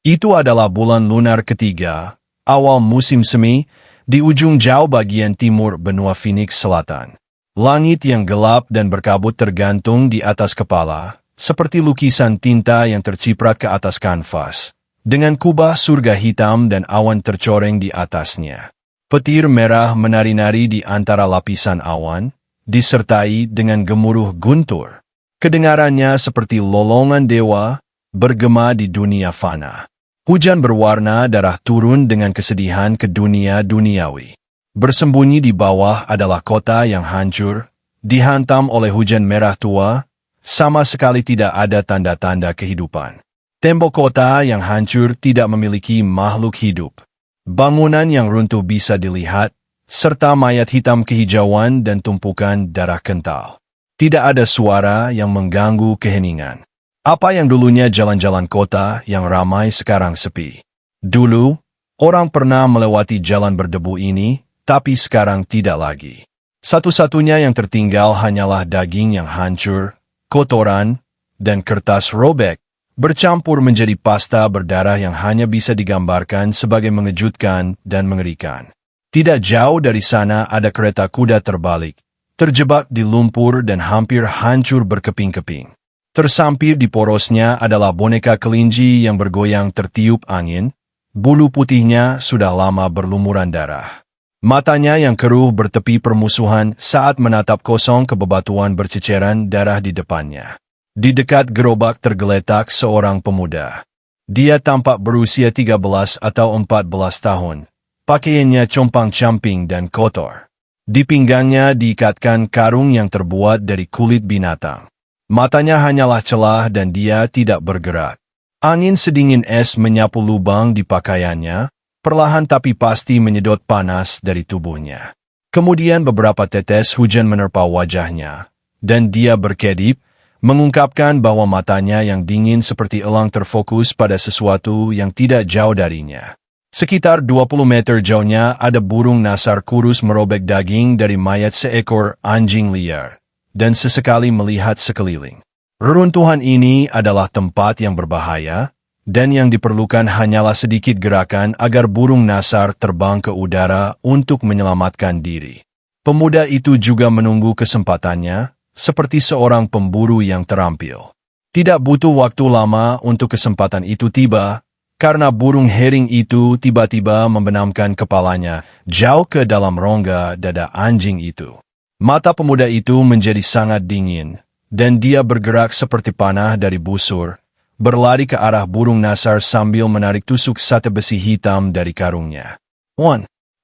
Itu adalah bulan lunar ketiga, awal musim semi, di ujung jauh bagian timur benua Phoenix Selatan. Langit yang gelap dan berkabut tergantung di atas kepala, seperti lukisan tinta yang terciprat ke atas kanvas, dengan kubah surga hitam dan awan tercoreng di atasnya. Petir merah menari-nari di antara lapisan awan, disertai dengan gemuruh guntur. Kedengarannya seperti lolongan dewa, bergema di dunia fana. Hujan berwarna darah turun dengan kesedihan ke dunia duniawi. Bersembunyi di bawah adalah kota yang hancur, dihantam oleh hujan merah tua, sama sekali tidak ada tanda-tanda kehidupan. Tembok kota yang hancur tidak memiliki makhluk hidup. Bangunan yang runtuh bisa dilihat, serta mayat hitam kehijauan dan tumpukan darah kental. Tidak ada suara yang mengganggu keheningan. Apa yang dulunya jalan-jalan kota yang ramai sekarang sepi. Dulu, orang pernah melewati jalan berdebu ini, tapi sekarang tidak lagi. Satu-satunya yang tertinggal hanyalah daging yang hancur, kotoran, dan kertas robek, bercampur menjadi pasta berdarah yang hanya bisa digambarkan sebagai mengejutkan dan mengerikan. Tidak jauh dari sana ada kereta kuda terbalik, terjebak di lumpur dan hampir hancur berkeping-keping. Tersampir di porosnya adalah boneka kelinci yang bergoyang tertiup angin, bulu putihnya sudah lama berlumuran darah. Matanya yang keruh bertepi permusuhan saat menatap kosong ke bebatuan berceceran darah di depannya. Di dekat gerobak tergeletak seorang pemuda. Dia tampak berusia 13 atau 14 tahun. Pakaiannya compang-camping dan kotor. Di pinggangnya diikatkan karung yang terbuat dari kulit binatang. Matanya hanyalah celah dan dia tidak bergerak. Angin sedingin es menyapu lubang di pakaiannya, perlahan tapi pasti menyedot panas dari tubuhnya. Kemudian beberapa tetes hujan menerpa wajahnya, dan dia berkedip, mengungkapkan bahwa matanya yang dingin seperti elang terfokus pada sesuatu yang tidak jauh darinya. Sekitar 20 meter jauhnya ada burung nasar kurus merobek daging dari mayat seekor anjing liar, dan sesekali melihat sekeliling. Reruntuhan ini adalah tempat yang berbahaya, dan yang diperlukan hanyalah sedikit gerakan agar burung nasar terbang ke udara untuk menyelamatkan diri. Pemuda itu juga menunggu kesempatannya, seperti seorang pemburu yang terampil. Tidak butuh waktu lama untuk kesempatan itu tiba, karena burung hering itu tiba-tiba membenamkan kepalanya jauh ke dalam rongga dada anjing itu. Mata pemuda itu menjadi sangat dingin, dan dia bergerak seperti panah dari busur, berlari ke arah burung nasar sambil menarik tusuk sate besi hitam dari karungnya.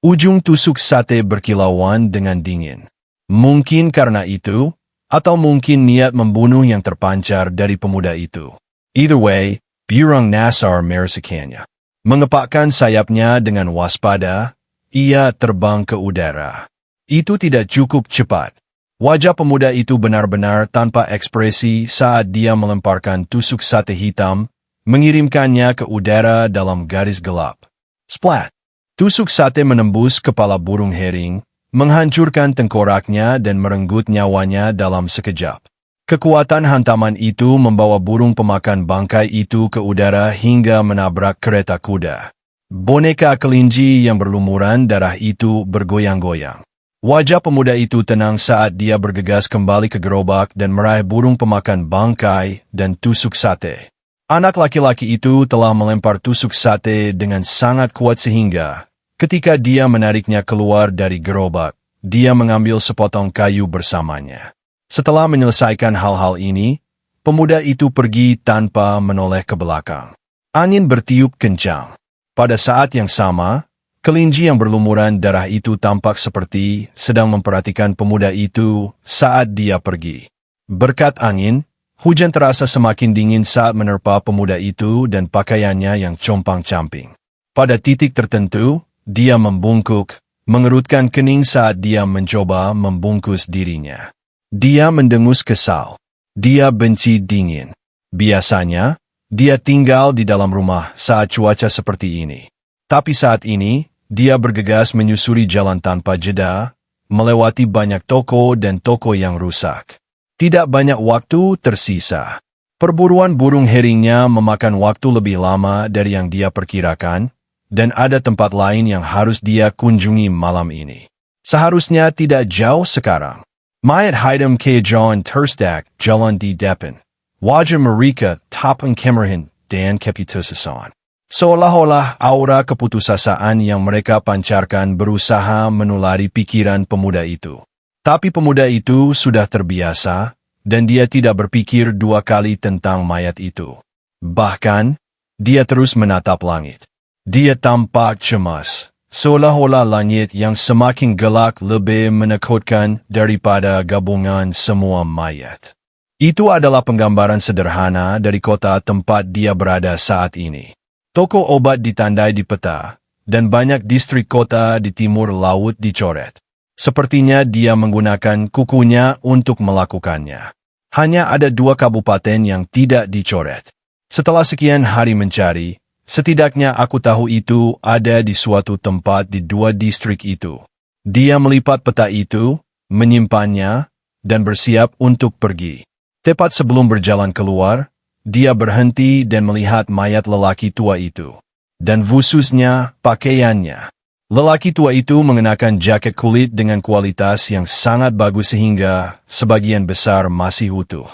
Ujung tusuk sate berkilauan dengan dingin. Mungkin karena itu, atau mungkin niat membunuh yang terpancar dari pemuda itu. Either way, burung nasar merasukannya. Mengepakkan sayapnya dengan waspada, ia terbang ke udara. Itu tidak cukup cepat. Wajah pemuda itu benar-benar tanpa ekspresi saat dia melemparkan tusuk sate hitam, mengirimkannya ke udara dalam garis gelap. Splat! Tusuk sate menembus kepala burung hering, menghancurkan tengkoraknya dan merenggut nyawanya dalam sekejap. Kekuatan hantaman itu membawa burung pemakan bangkai itu ke udara hingga menabrak kereta kuda. Boneka kelinci yang berlumuran darah itu bergoyang-goyang. Wajah pemuda itu tenang saat dia bergegas kembali ke gerobak dan meraih burung pemakan bangkai dan tusuk sate. Anak laki-laki itu telah melempar tusuk sate dengan sangat kuat sehingga, ketika dia menariknya keluar dari gerobak, dia mengambil sepotong kayu bersamanya. Setelah menyelesaikan hal-hal ini, pemuda itu pergi tanpa menoleh ke belakang. Angin bertiup kencang. Pada saat yang sama, kelinci yang berlumuran darah itu tampak seperti sedang memperhatikan pemuda itu saat dia pergi. Berkat angin, hujan terasa semakin dingin saat menerpa pemuda itu dan pakaiannya yang compang-camping. Pada titik tertentu, dia membungkuk, mengerutkan kening saat dia mencoba membungkus dirinya. Dia mendengus kesal. Dia benci dingin. Biasanya, dia tinggal di dalam rumah saat cuaca seperti ini. Tapi saat ini, dia bergegas menyusuri jalan tanpa jeda, melewati banyak toko dan toko yang rusak. Tidak banyak waktu tersisa. Perburuan burung heringnya memakan waktu lebih lama dari yang dia perkirakan, dan ada tempat lain yang harus dia kunjungi malam ini. Seharusnya tidak jauh sekarang. Mayat Haidam K. John Terstak, Jalan di Depan. Wajah mereka tapang kemerahan dan keputusan. Seolah-olah aura keputusasaan yang mereka pancarkan berusaha menulari pikiran pemuda itu. Tapi pemuda itu sudah terbiasa, dan dia tidak berpikir dua kali tentang mayat itu. Bahkan, dia terus menatap langit. Dia tampak cemas, seolah-olah langit yang semakin gelap lebih menakutkan daripada gabungan semua mayat. Itu adalah penggambaran sederhana dari kota tempat dia berada saat ini. Toko obat ditandai di peta, dan banyak distrik kota di timur laut dicoret. Sepertinya dia menggunakan kukunya untuk melakukannya. Hanya ada 2 kabupaten yang tidak dicoret. Setelah sekian hari mencari, setidaknya aku tahu itu ada di suatu tempat di 2 distrik itu. Dia melipat peta itu, menyimpannya, dan bersiap untuk pergi. Tepat sebelum berjalan keluar, dia berhenti dan melihat mayat lelaki tua itu. Dan khususnya pakaiannya. Lelaki tua itu mengenakan jaket kulit dengan kualitas yang sangat bagus sehingga sebagian besar masih utuh.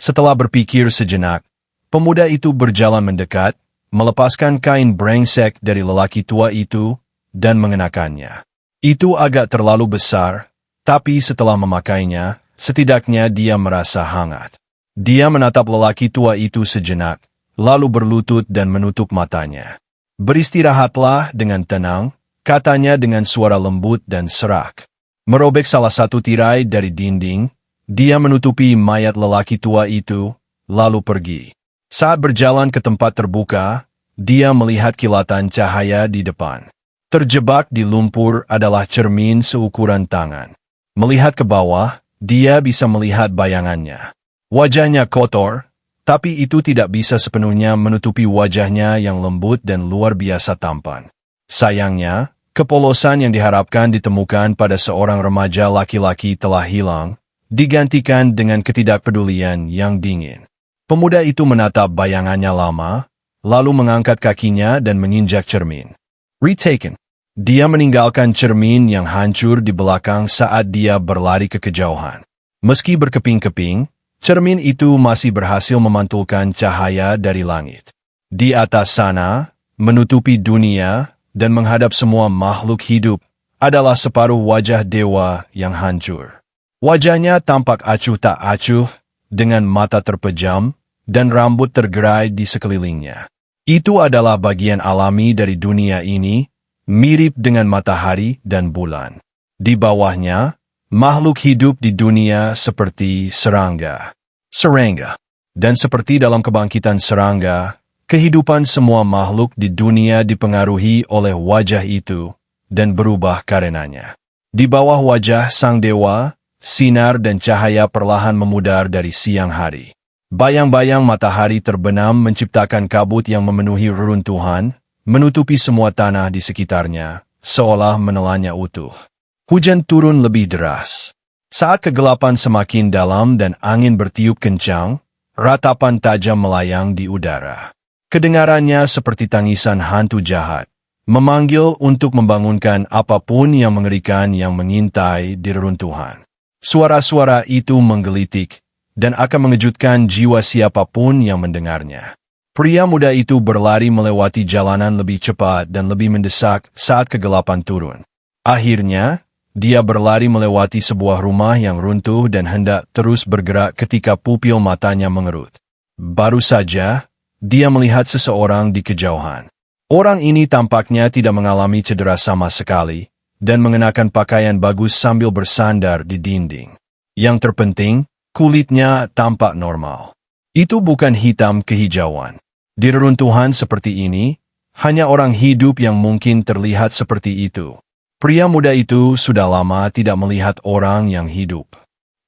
Setelah berpikir sejenak, pemuda itu berjalan mendekat, melepaskan kain brengsek dari lelaki tua itu, dan mengenakannya. Itu agak terlalu besar, tapi setelah memakainya, setidaknya dia merasa hangat. Dia menatap lelaki tua itu sejenak, lalu berlutut dan menutup matanya. Beristirahatlah dengan tenang, katanya dengan suara lembut dan serak. Merobek salah satu tirai dari dinding, dia menutupi mayat lelaki tua itu, lalu pergi. Saat berjalan ke tempat terbuka, dia melihat kilatan cahaya di depan. Terjebak di lumpur adalah cermin seukuran tangan. Melihat ke bawah, dia bisa melihat bayangannya. Wajahnya kotor, tapi itu tidak bisa sepenuhnya menutupi wajahnya yang lembut dan luar biasa tampan. Sayangnya, kepolosan yang diharapkan ditemukan pada seorang remaja laki-laki telah hilang, digantikan dengan ketidakpedulian yang dingin. Pemuda itu menatap bayangannya lama, lalu mengangkat kakinya dan menginjak cermin. Retaken. Dia meninggalkan cermin yang hancur di belakang saat dia berlari ke kejauhan. Meski berkeping-keping, cermin itu masih berhasil memantulkan cahaya dari langit. Di atas sana, menutupi dunia, dan menghadap semua makhluk hidup, adalah separuh wajah dewa yang hancur. Wajahnya tampak acuh tak acuh, dengan mata terpejam, dan rambut tergerai di sekelilingnya. Itu adalah bagian alami dari dunia ini, mirip dengan matahari dan bulan. Di bawahnya, makhluk hidup di dunia seperti serangga. Dan seperti dalam kebangkitan serangga, kehidupan semua makhluk di dunia dipengaruhi oleh wajah itu, dan berubah karenanya. Di bawah wajah sang dewa, sinar dan cahaya perlahan memudar dari siang hari. Bayang-bayang matahari terbenam menciptakan kabut yang memenuhi reruntuhan, menutupi semua tanah di sekitarnya, seolah menelannya utuh. Hujan turun lebih deras. Saat kegelapan semakin dalam dan angin bertiup kencang, ratapan tajam melayang di udara. Kedengarannya seperti tangisan hantu jahat, memanggil untuk membangunkan apapun yang mengerikan yang mengintai di reruntuhan. Suara-suara itu menggelitik, dan akan mengejutkan jiwa siapapun yang mendengarnya. Pria muda itu berlari melewati jalanan lebih cepat dan lebih mendesak saat kegelapan turun. Akhirnya, dia berlari melewati sebuah rumah yang runtuh dan hendak terus bergerak ketika pupil matanya mengerut. Baru saja, dia melihat seseorang di kejauhan. Orang ini tampaknya tidak mengalami cedera sama sekali, dan mengenakan pakaian bagus sambil bersandar di dinding. Yang terpenting, kulitnya tampak normal. Itu bukan hitam kehijauan. Di reruntuhan seperti ini, hanya orang hidup yang mungkin terlihat seperti itu. Pria muda itu sudah lama tidak melihat orang yang hidup.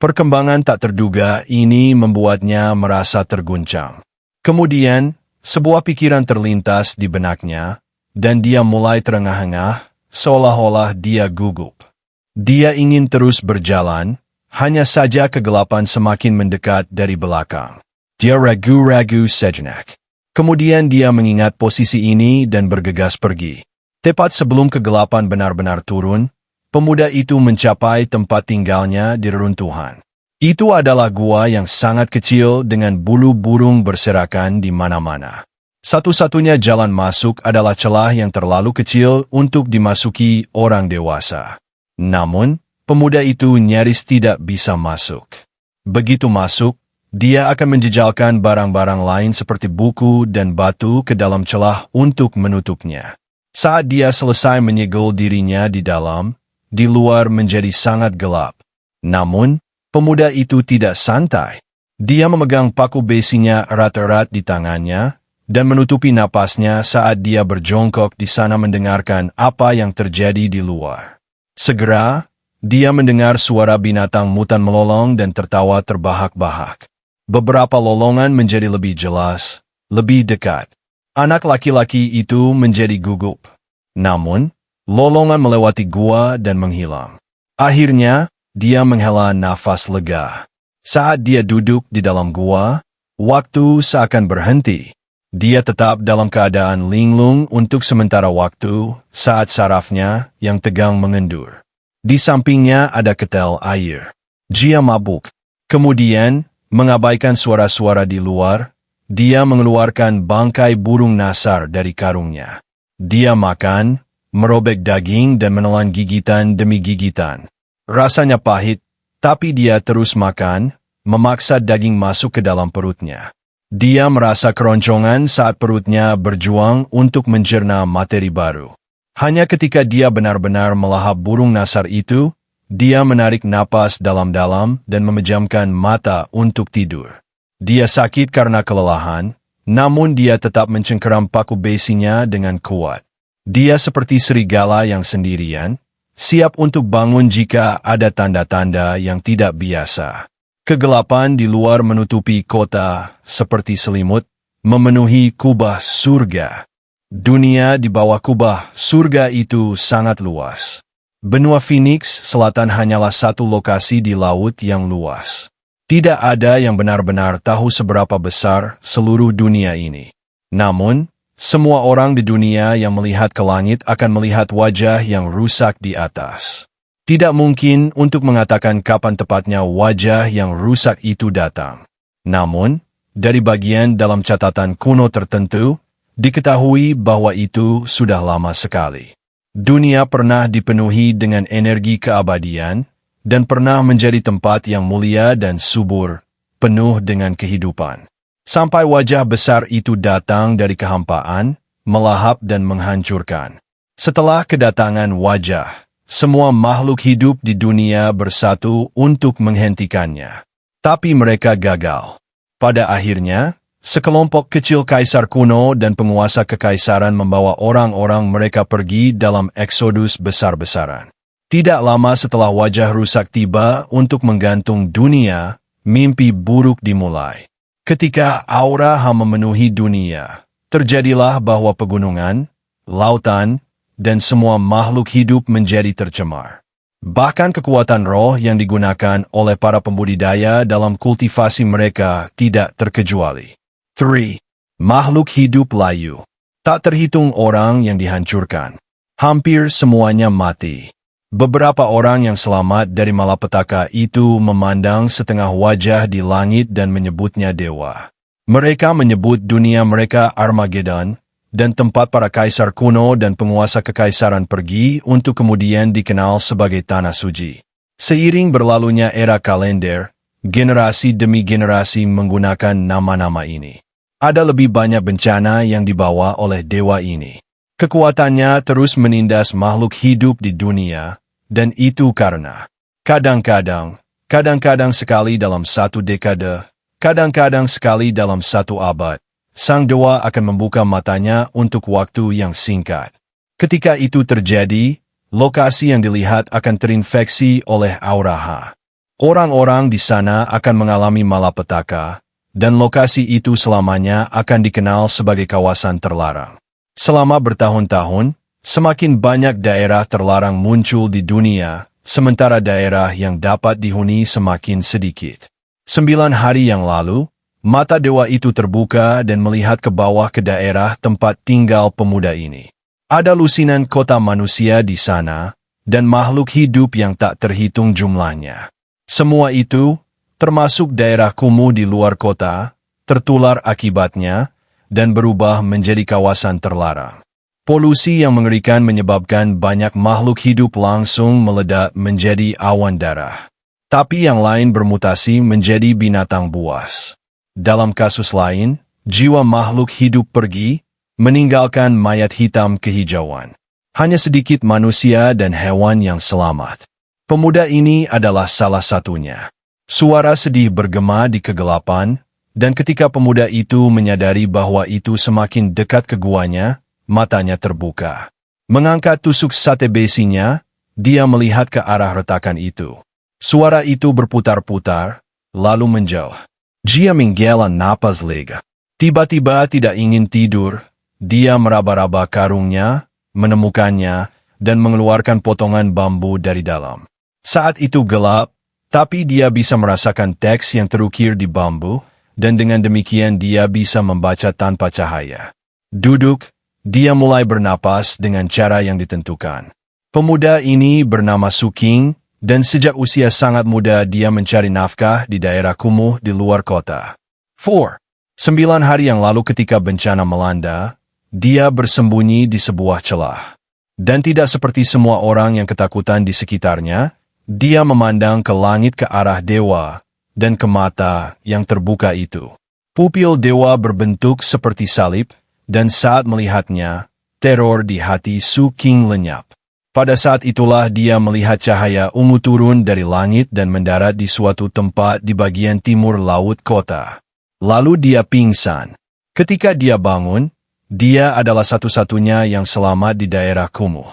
Perkembangan tak terduga ini membuatnya merasa terguncang. Kemudian, sebuah pikiran terlintas di benaknya, dan dia mulai terengah-engah, seolah-olah dia gugup. Dia ingin terus berjalan, hanya saja kegelapan semakin mendekat dari belakang. Dia ragu-ragu sejenak. Kemudian dia mengingat posisi ini dan bergegas pergi. Tepat sebelum kegelapan benar-benar turun, pemuda itu mencapai tempat tinggalnya di reruntuhan. Itu adalah gua yang sangat kecil dengan bulu burung berserakan di mana-mana. Satu-satunya jalan masuk adalah celah yang terlalu kecil untuk dimasuki orang dewasa. Namun, pemuda itu nyaris tidak bisa masuk. Begitu masuk, dia akan menjejalkan barang-barang lain seperti buku dan batu ke dalam celah untuk menutupnya. Saat dia selesai menyegel dirinya di dalam, di luar menjadi sangat gelap. Namun, pemuda itu tidak santai. Dia memegang paku besinya erat-erat di tangannya dan menutupi napasnya saat dia berjongkok di sana mendengarkan apa yang terjadi di luar. Segera, dia mendengar suara binatang mutan melolong dan tertawa terbahak-bahak. Beberapa lolongan menjadi lebih jelas, lebih dekat. Anak laki-laki itu menjadi gugup. Namun, lolongan melewati gua dan menghilang. Akhirnya, dia menghela nafas lega. Saat dia duduk di dalam gua, waktu seakan berhenti. Dia tetap dalam keadaan linglung untuk sementara waktu saat sarafnya yang tegang mengendur. Di sampingnya ada ketel air. Dia mabuk. Kemudian, mengabaikan suara-suara di luar, dia mengeluarkan bangkai burung nasar dari karungnya. Dia makan, merobek daging dan menelan gigitan demi gigitan. Rasanya pahit, tapi dia terus makan, memaksa daging masuk ke dalam perutnya. Dia merasa keroncongan saat perutnya berjuang untuk mencerna materi baru. Hanya ketika dia benar-benar melahap burung nasar itu, dia menarik napas dalam-dalam dan memejamkan mata untuk tidur. Dia sakit karena kelelahan, namun dia tetap mencengkeram paku besinya dengan kuat. Dia seperti serigala yang sendirian, siap untuk bangun jika ada tanda-tanda yang tidak biasa. Kegelapan di luar menutupi kota seperti selimut, memenuhi kubah surga. Dunia di bawah kubah surga itu sangat luas. Benua Phoenix Selatan hanyalah satu lokasi di laut yang luas. Tidak ada yang benar-benar tahu seberapa besar seluruh dunia ini. Namun, semua orang di dunia yang melihat ke langit akan melihat wajah yang rusak di atas. Tidak mungkin untuk mengatakan kapan tepatnya wajah yang rusak itu datang. Namun, dari bagian dalam catatan kuno tertentu, diketahui bahwa itu sudah lama sekali. Dunia pernah dipenuhi dengan energi keabadian dan pernah menjadi tempat yang mulia dan subur, penuh dengan kehidupan. Sampai wajah besar itu datang dari kehampaan, melahap dan menghancurkan. Setelah kedatangan wajah, semua makhluk hidup di dunia bersatu untuk menghentikannya. Tapi mereka gagal. Pada akhirnya, sekelompok kecil kaisar kuno dan penguasa kekaisaran membawa orang-orang mereka pergi dalam eksodus besar-besaran. Tidak lama setelah wajah rusak tiba untuk menggantung dunia, mimpi buruk dimulai. Ketika aura memenuhi dunia, terjadilah bahwa pegunungan, lautan, dan semua makhluk hidup menjadi tercemar. Bahkan kekuatan roh yang digunakan oleh para pembudidaya dalam kultivasi mereka tidak terkecuali. 3. Makhluk hidup layu. Tak terhitung orang yang dihancurkan. Hampir semuanya mati. Beberapa orang yang selamat dari malapetaka itu memandang setengah wajah di langit dan menyebutnya dewa. Mereka menyebut dunia mereka Armageddon, dan tempat para kaisar kuno dan penguasa kekaisaran pergi untuk kemudian dikenal sebagai Tanah Suci. Seiring berlalunya era kalender, generasi demi generasi menggunakan nama-nama ini. Ada lebih banyak bencana yang dibawa oleh dewa ini. Kekuatannya terus menindas makhluk hidup di dunia, dan itu karena kadang-kadang sekali dalam satu dekade, kadang-kadang sekali dalam satu abad, sang dewa akan membuka matanya untuk waktu yang singkat. Ketika itu terjadi, lokasi yang dilihat akan terinfeksi oleh aura. Orang-orang di sana akan mengalami malapetaka, dan lokasi itu selamanya akan dikenal sebagai kawasan terlarang. Selama bertahun-tahun, semakin banyak daerah terlarang muncul di dunia, sementara daerah yang dapat dihuni semakin sedikit. 9 hari yang lalu, mata dewa itu terbuka dan melihat ke bawah ke daerah tempat tinggal pemuda ini. Ada lusinan kota manusia di sana, dan makhluk hidup yang tak terhitung jumlahnya. Semua itu, termasuk daerah kumuh di luar kota, tertular akibatnya, dan berubah menjadi kawasan terlarang. Polusi yang mengerikan menyebabkan banyak makhluk hidup langsung meledak menjadi awan darah. Tapi yang lain bermutasi menjadi binatang buas. Dalam kasus lain, jiwa makhluk hidup pergi, meninggalkan mayat hitam kehijauan. Hanya sedikit manusia dan hewan yang selamat. Pemuda ini adalah salah satunya. Suara sedih bergema di kegelapan, dan ketika pemuda itu menyadari bahwa itu semakin dekat ke guanya, matanya terbuka. Mengangkat tusuk sate besinya, dia melihat ke arah retakan itu. Suara itu berputar-putar, lalu menjauh. Dia menghela napas lega. Tiba-tiba tidak ingin tidur, dia meraba-raba karungnya, menemukannya, dan mengeluarkan potongan bambu dari dalam. Saat itu gelap, tapi dia bisa merasakan teks yang terukir di bambu, dan dengan demikian dia bisa membaca tanpa cahaya. Duduk, dia mulai bernapas dengan cara yang ditentukan. Pemuda ini bernama Suking, dan sejak usia sangat muda dia mencari nafkah di daerah kumuh di luar kota. 9 hari yang lalu ketika bencana melanda, dia bersembunyi di sebuah celah. Dan tidak seperti semua orang yang ketakutan di sekitarnya, dia memandang ke langit ke arah dewa, dan ke mata yang terbuka itu. Pupil dewa berbentuk seperti salib, dan saat melihatnya, teror di hati Suking lenyap. Pada saat itulah dia melihat cahaya ungu turun dari langit dan mendarat di suatu tempat di bagian timur laut kota. Lalu dia pingsan. Ketika dia bangun, dia adalah satu-satunya yang selamat di daerah kumuh.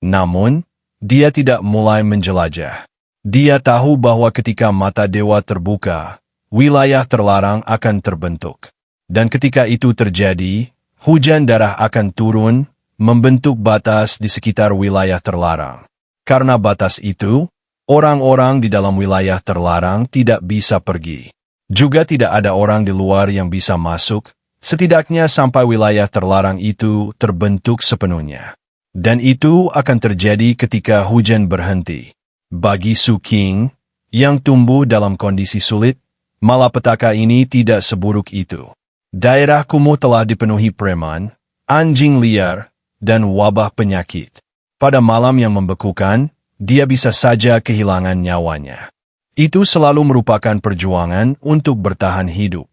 Namun, dia tidak mulai menjelajah. Dia tahu bahwa ketika mata dewa terbuka, wilayah terlarang akan terbentuk. Dan ketika itu terjadi, hujan darah akan turun, membentuk batas di sekitar wilayah terlarang. Karena batas itu, orang-orang di dalam wilayah terlarang tidak bisa pergi. Juga tidak ada orang di luar yang bisa masuk, setidaknya sampai wilayah terlarang itu terbentuk sepenuhnya. Dan itu akan terjadi ketika hujan berhenti. Bagi Suking, yang tumbuh dalam kondisi sulit, malapetaka ini tidak seburuk itu. Daerah kumuh telah dipenuhi preman, anjing liar, dan wabah penyakit. Pada malam yang membekukan, dia bisa saja kehilangan nyawanya. Itu selalu merupakan perjuangan untuk bertahan hidup.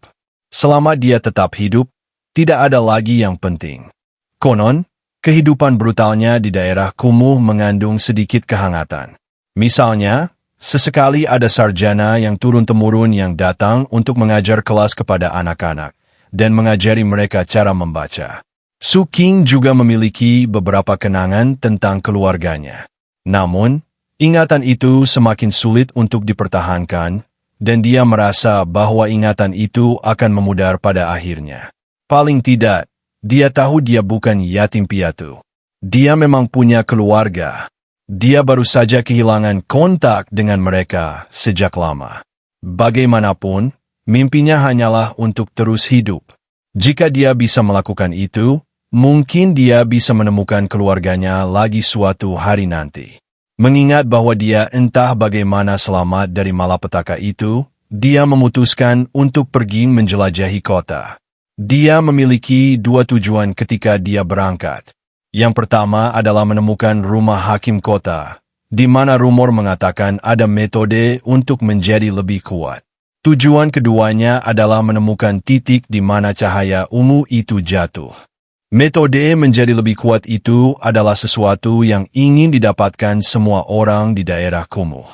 Selama dia tetap hidup, tidak ada lagi yang penting. Konon, kehidupan brutalnya di daerah kumuh mengandung sedikit kehangatan. Misalnya, sesekali ada sarjana yang turun-temurun yang datang untuk mengajar kelas kepada anak-anak dan mengajari mereka cara membaca. Suking juga memiliki beberapa kenangan tentang keluarganya. Namun, ingatan itu semakin sulit untuk dipertahankan, dan dia merasa bahwa ingatan itu akan memudar pada akhirnya. Paling tidak, dia tahu dia bukan yatim piatu. Dia memang punya keluarga. Dia baru saja kehilangan kontak dengan mereka sejak lama. Bagaimanapun, mimpinya hanyalah untuk terus hidup. Jika dia bisa melakukan itu, mungkin dia bisa menemukan keluarganya lagi suatu hari nanti. Mengingat bahwa dia entah bagaimana selamat dari malapetaka itu, dia memutuskan untuk pergi menjelajahi kota. Dia memiliki dua tujuan ketika dia berangkat. Yang pertama adalah menemukan rumah hakim kota, di mana rumor mengatakan ada metode untuk menjadi lebih kuat. Tujuan keduanya adalah menemukan titik di mana cahaya ungu itu jatuh. Metode menjadi lebih kuat itu adalah sesuatu yang ingin didapatkan semua orang di daerah kumuh.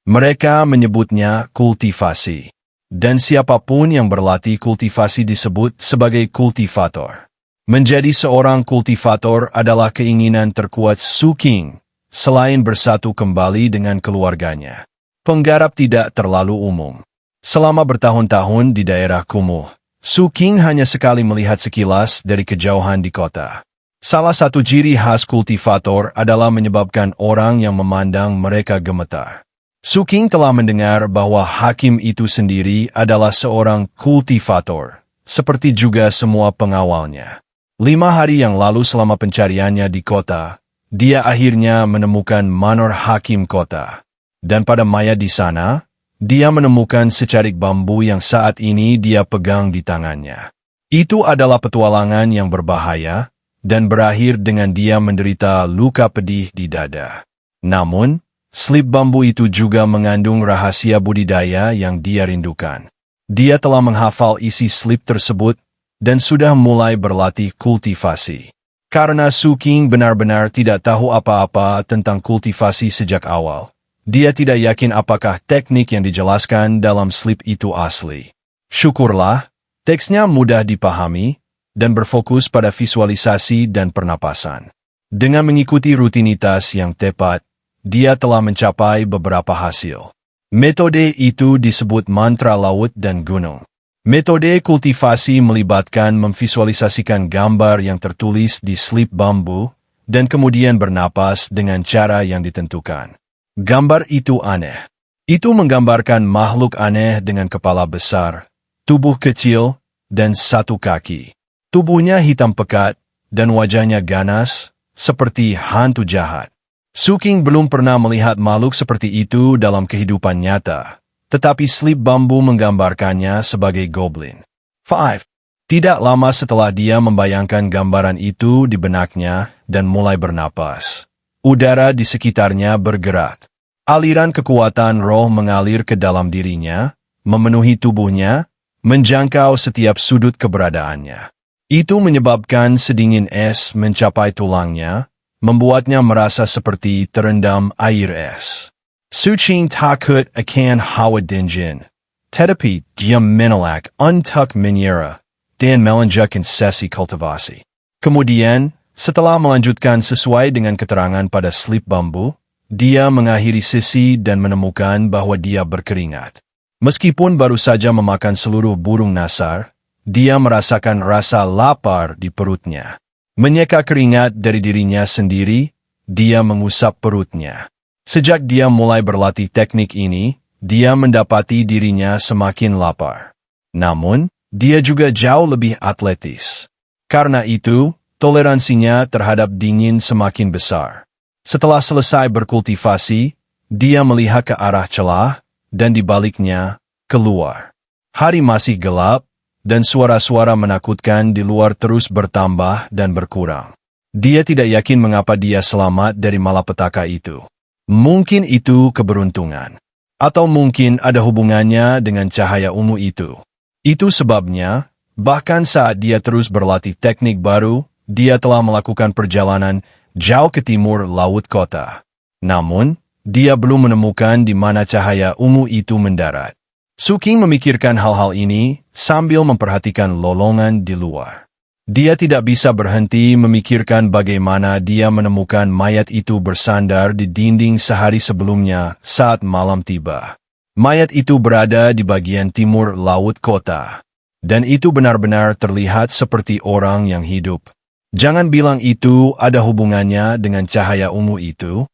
Mereka menyebutnya kultivasi. Dan siapapun yang berlatih kultivasi disebut sebagai kultivator. Menjadi seorang kultivator adalah keinginan terkuat Suking, selain bersatu kembali dengan keluarganya. Penggarap tidak terlalu umum. Selama bertahun-tahun di daerah kumuh, Suking hanya sekali melihat sekilas dari kejauhan di kota. Salah satu ciri khas kultivator adalah menyebabkan orang yang memandang mereka gemetar. Suking telah mendengar bahwa hakim itu sendiri adalah seorang kultivator, seperti juga semua pengawalnya. 5 hari yang lalu selama pencariannya di kota, dia akhirnya menemukan manor hakim kota. Dan pada mayat di sana, dia menemukan secarik bambu yang saat ini dia pegang di tangannya. Itu adalah petualangan yang berbahaya, dan berakhir dengan dia menderita luka pedih di dada. Namun, slip bambu itu juga mengandung rahasia budidaya yang dia rindukan. Dia telah menghafal isi slip tersebut, dan sudah mulai berlatih kultivasi. Karena Suking benar-benar tidak tahu apa-apa tentang kultivasi sejak awal, dia tidak yakin apakah teknik yang dijelaskan dalam slip itu asli. Syukurlah, teksnya mudah dipahami, dan berfokus pada visualisasi dan pernapasan. Dengan mengikuti rutinitas yang tepat, dia telah mencapai beberapa hasil. Metode itu disebut mantra laut dan gunung. Metode kultivasi melibatkan memvisualisasikan gambar yang tertulis di slip bambu dan kemudian bernapas dengan cara yang ditentukan. Gambar itu aneh. Itu menggambarkan makhluk aneh dengan kepala besar, tubuh kecil, dan 1 kaki. Tubuhnya hitam pekat dan wajahnya ganas, seperti hantu jahat. Suking belum pernah melihat makhluk seperti itu dalam kehidupan nyata, tetapi slip bambu menggambarkannya sebagai goblin. 5. Tidak lama setelah dia membayangkan gambaran itu di benaknya dan mulai bernapas, udara di sekitarnya bergerak. Aliran kekuatan roh mengalir ke dalam dirinya, memenuhi tubuhnya, menjangkau setiap sudut keberadaannya. Itu menyebabkan sedingin es mencapai tulangnya, membuatnya merasa seperti terendam air es. Suking takut akan hawa dingin, tetapi dia menolak untuk menyerah dan melanjutkan sesi kultivasi. Kemudian, setelah melanjutkan sesuai dengan keterangan pada slip bambu, dia mengakhiri sesi dan menemukan bahwa dia berkeringat. Meskipun baru saja memakan seluruh burung nasar, dia merasakan rasa lapar di perutnya. Menyeka keringat dari dirinya sendiri, dia mengusap perutnya. Sejak dia mulai berlatih teknik ini, dia mendapati dirinya semakin lapar. Namun, dia juga jauh lebih atletis. Karena itu, toleransinya terhadap dingin semakin besar. Setelah selesai berkultivasi, dia melihat ke arah celah, dan di baliknya, keluar. Hari masih gelap, dan suara-suara menakutkan di luar terus bertambah dan berkurang. Dia tidak yakin mengapa dia selamat dari malapetaka itu. Mungkin itu keberuntungan. Atau mungkin ada hubungannya dengan cahaya ungu itu. Itu sebabnya, bahkan saat dia terus berlatih teknik baru, dia telah melakukan perjalanan jauh ke timur laut kota. Namun, dia belum menemukan di mana cahaya ungu itu mendarat. Suking memikirkan hal-hal ini sambil memperhatikan lolongan di luar. Dia tidak bisa berhenti memikirkan bagaimana dia menemukan mayat itu bersandar di dinding sehari sebelumnya saat malam tiba. Mayat itu berada di bagian timur laut kota. Dan itu benar-benar terlihat seperti orang yang hidup. Jangan bilang itu ada hubungannya dengan cahaya ungu itu.